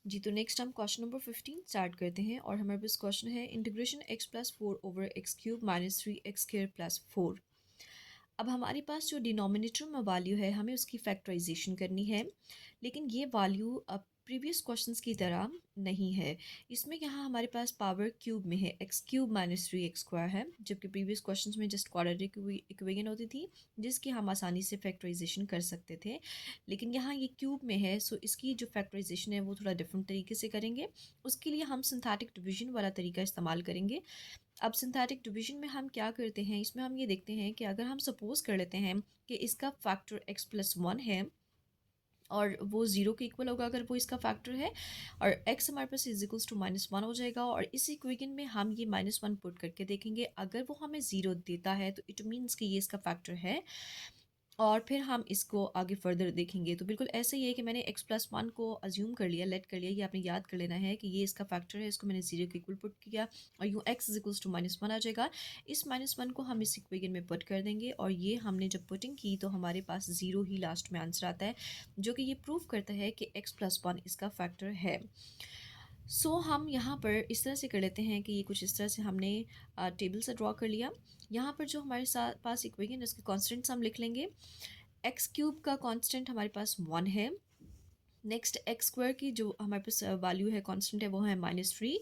जी, तो नेक्स्ट हम question number 15 start करते हैं और हमारे पास क्वेश्चन है integration x plus 4 over x cube minus 3x square plus 4। अब हमारे पास जो डिनोमिनेटर में वैल्यू है हमें उसकी फैक्टराइजेशन करनी है, लेकिन ये वैल्यू अब प्रीवियस क्वेश्चंस की तरह नहीं है। इसमें यहाँ हमारे पास पावर क्यूब में है, x cube minus 3x square है, जबकि प्रीवियस क्वेश्चंस में जस्ट क्वाड्रेटिक इक्वेशन होती थी जिसकी हम आसानी से फैक्टराइजेशन कर सकते थे, लेकिन यहाँ ये क्यूब में है, सो इसकी जो फैक्टराइजेशन है वो थोड़ा डिफरेंट तरीके से करेंगे। उसके लिए हम सिंथेटिक डिवीजन वाला तरीका इस्तेमाल करेंगे। अब सिंथेटिक डिवीजन में हम क्या करते हैं, इसमें हम ये देखते हैं कि अगर हम सपोज कर लेते हैं कि इसका फैक्टर x प्लस 1 है और वो ज़ीरो के इक्वल होगा अगर वो इसका फैक्टर है, और x हमारे पास इज इक्वल्स टू माइनस 1 हो जाएगा, और इस इक्वेशन में हम ये -1 पुट करके देखेंगे, अगर वो हमें ज़ीरो देता है तो इट मीन्स कि ये इसका फैक्टर है, और फिर हम इसको आगे फर्दर देखेंगे। तो बिल्कुल ऐसे ही है कि मैंने x प्लस 1 को अज्यूम कर लिया, लेट कर लिया, ये आपने याद कर लेना है कि ये इसका फैक्टर है, इसको मैंने ज़ीरो के इक्वल पुट किया और यूँ x इज इक्वल्स टू -1 आ जाएगा। इस -1 को हम इस इक्वेशन में पुट कर देंगे, और ये हमने जब पुटिंग की तो हमारे पास ज़ीरो ही लास्ट में आंसर आता है, जो कि ये प्रूव करता है कि x प्लस 1 इसका फैक्टर है। हम यहाँ पर इस तरह से कर लेते हैं कि ये कुछ इस तरह से हमने टेबल से ड्रॉ कर लिया। यहाँ पर जो हमारे साथ पास इक्वेशन इसके कॉन्स्टेंट्स हम लिख लेंगे। एक्स क्यूब का कांस्टेंट हमारे पास 1 है। नेक्स्ट एक्स स्क्वायर की जो हमारे पास वैल्यू है, कांस्टेंट है, वो है -3।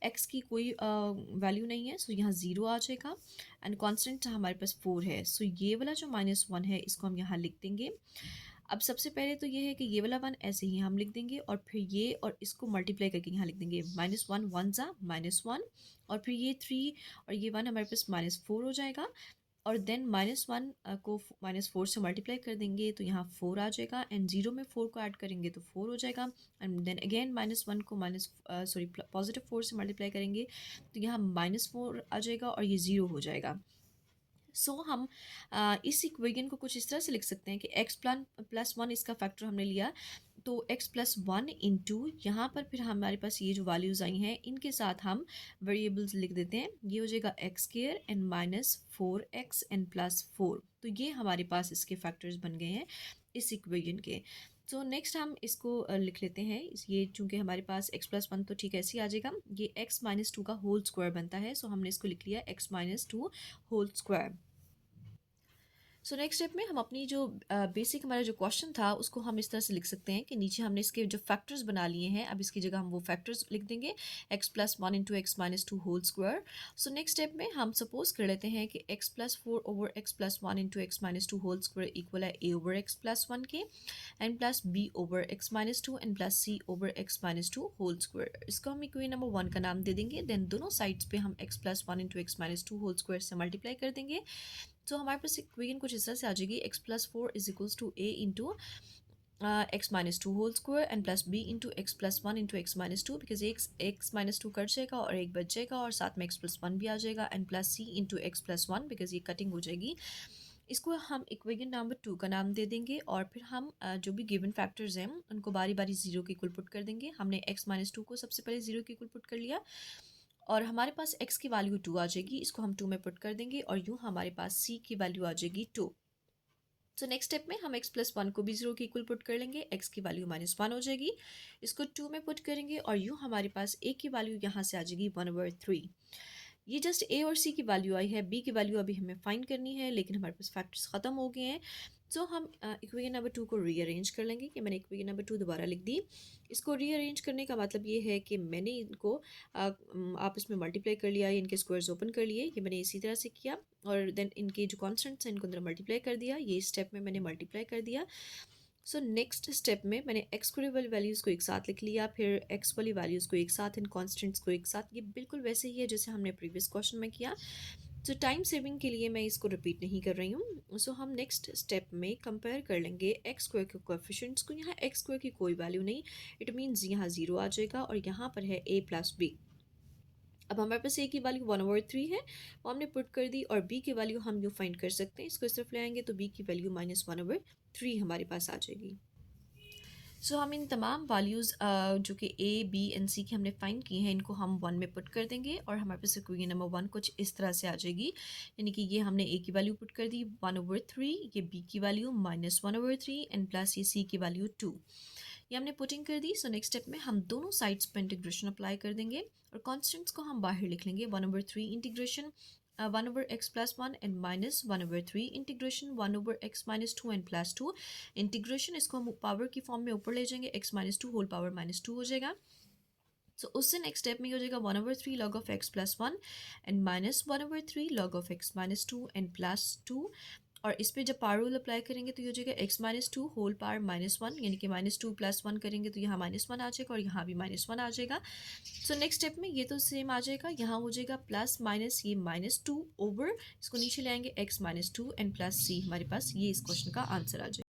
एक्स की कोई वैल्यू नहीं है, सो यहाँ ज़ीरो आ जाएगा, एंड कांस्टेंट हमारे पास 4 है, सो ये वाला जो -1 है इसको हम यहाँ लिख देंगे। अब सबसे पहले तो ये है कि ये वाला 1 ऐसे ही हम लिख देंगे, और फिर ये और इसको मल्टीप्लाई करके यहाँ लिख देंगे, -1 1 ज़ा -1, और फिर ये 3 और ये 1 हमारे पास -4 हो जाएगा, और देन -1 को -4 से मल्टीप्लाई कर देंगे तो यहाँ 4 आ जाएगा, एंड ज़ीरो में 4 को ऐड करेंगे तो 4 हो जाएगा, एंड देन अगेन -1 को पॉजिटिव 4 से मल्टीप्लाई करेंगे तो यहाँ -4 आ जाएगा और ये ज़ीरो हो जाएगा। हम इस इक्वेशन को कुछ इस तरह से लिख सकते हैं कि x प्लस 1 इसका फैक्टर हमने लिया, तो x प्लस 1 इंटू यहाँ पर फिर हमारे पास ये जो वैल्यूज़ आई हैं इनके साथ हम वेरिएबल्स लिख देते हैं। ये हो जाएगा x square and -4x and +4, तो ये हमारे पास इसके फैक्टर्स बन गए हैं इस इक्वेशन के। नेक्स्ट हम इसको लिख लेते हैं। ये चूंकि हमारे पास x प्लस 1 तो ठीक ऐसे ही आ जाएगा, ये x माइनस 2 का होल स्क्वायर बनता है, सो हमने इसको लिख लिया x minus 2 whole square. Next step में हम अपनी जो बेसिक हमारा जो क्वेश्चन था उसको हम इस तरह से लिख सकते हैं कि नीचे हमने इसके जो फैक्टर्स बना लिए हैं, अब इसकी जगह हम वो फैक्टर्स लिख देंगे, x plus 1 into x minus 2 whole square. Next step में हम सपोज कर लेते हैं कि x plus 4 over x plus 1 into x minus 2 whole square equal है a ओवर एक्स प्लस 1 के, and plus b over x minus 2 and plus c over x minus 2 whole square. इसको हम इक्वेशन नंबर 1 का नाम दे देंगे, then दोनों sides पे हम x plus 1 into x minus 2 whole square से मल्टीप्लाई कर देंगे। हमारे पास इक्वेशन कुछ इस तरह से आ जाएगी, x plus 4 is equals to a into x minus 2 whole square and plus b into x plus 1 into x minus 2, because x minus 2 cut जाएगा और एक बच जाएगा, और साथ में x प्लस 1 भी आ जाएगा, and plus c into x plus 1, because ये कटिंग हो जाएगी। इसको हम इक्वेशन नंबर 2 का नाम दे देंगे, और फिर हम जो भी गिवन फैक्टर्स हैं उनको बारी बारी ज़ीरो के इक्वल पुट कर देंगे। हमने x माइनस 2 को सबसे पहले ज़ीरो के इक्वल पुट कर लिया, और हमारे पास x की वैल्यू 2 आ जाएगी, इसको हम 2 में पुट कर देंगे, और यूँ हमारे पास c की वैल्यू आ जाएगी 2। नेक्स्ट स्टेप में हम x प्लस 1 को भी ज़ीरो के इक्वल पुट कर लेंगे, x की वैल्यू -1 हो जाएगी, इसको 2 में पुट करेंगे, और यूँ हमारे पास a की वैल्यू यहाँ से आ जाएगी 1/3। ये जस्ट a और c की वैल्यू आई है, b की वैल्यू अभी हमें फाइंड करनी है, लेकिन हमारे पास फैक्टर्स ख़त्म हो गए हैं। हम इक्वेशन नंबर 2 को रीअरेंज कर लेंगे, कि मैंने इक्वेशन नंबर 2 दोबारा लिख दी। इसको रीअरेंज करने का मतलब ये है कि मैंने इनको आपस में मल्टीप्लाई कर लिया, इनके स्क्वायर्स ओपन कर लिए, ये मैंने इसी तरह से किया, और देन इनके जो कॉन्स्टेंट्स हैं इनको अंदर मल्टीप्लाई कर दिया, ये स्टेप में मैंने मल्टीप्लाई कर दिया। नेक्स्ट स्टेप में मैंने x वाली वैल्यूज़ को एक साथ लिख लिया, फिर x वाली वैल्यूज़ को एक साथ, इन कॉन्स्टेंट्स को एक साथ। ये बिल्कुल वैसे ही है जैसे हमने प्रीवियस क्वेश्चन में किया। टाइम सेविंग के लिए मैं इसको रिपीट नहीं कर रही हूँ। हम नेक्स्ट स्टेप में कंपेयर कर लेंगे एक्स स्क्वायर के कोएफिशिएंट्स को। यहाँ एक्स स्क्वायर की कोई वैल्यू नहीं, इट मीन्स यहाँ ज़ीरो आ जाएगा, और यहाँ पर है a प्लस बी। अब हमारे पास a की वैल्यू 1/3 है, वो हमने पुट कर दी, और b की वैल्यू हम यूँ फाइंड कर सकते हैं, इसको इस तरफ ले आएंगे तो b की वैल्यू -1/3 हमारे पास आ जाएगी। हम इन तमाम वैल्यूज़ जो कि a b एंड c की हमने फाइंड की हैं, इनको हम 1 में पुट कर देंगे, और हमारे पास इक्वेशन नंबर 1 कुछ इस तरह से आ जाएगी, यानी कि ये हमने a की वैल्यू पुट कर दी 1/3, ये b की वैल्यू -1/3 एंड प्लस ये c की वैल्यू 2। ये हमने पुटिंग कर दी। सो नेक्स्ट स्टेप में हम दोनों साइड्स पर इंटीग्रेशन अप्लाई कर देंगे और कॉन्स्टेंट्स को हम बाहर लिख लेंगे। 1/3 integration 1/x+1 and minus 1/3 integration 1/x-2 and +2 integration. इसको हम पावर की फॉर्म में ऊपर ले जाएंगे, x-2 होल पावर -2 हो जाएगा। सो उससे नेक्स्ट स्टेप में ये हो जाएगा 1/3 log of x+1 and minus 1/3 log of x-2 and +2। और इस पे जब पावर रूल अप्लाई करेंगे तो ये हो जाएगा x-2 होल पावर -1, यानी कि -2 + 1 करेंगे तो यहाँ -1 आ जाएगा और यहाँ भी -1 आ जाएगा। सो नेक्स्ट स्टेप में ये तो सेम आ जाएगा, यहाँ हो जाएगा प्लस माइनस ये -2 ओवर, इसको नीचे ले आएंगे x-2 एंड +c। हमारे पास ये इस क्वेश्चन का आंसर आ जाएगा।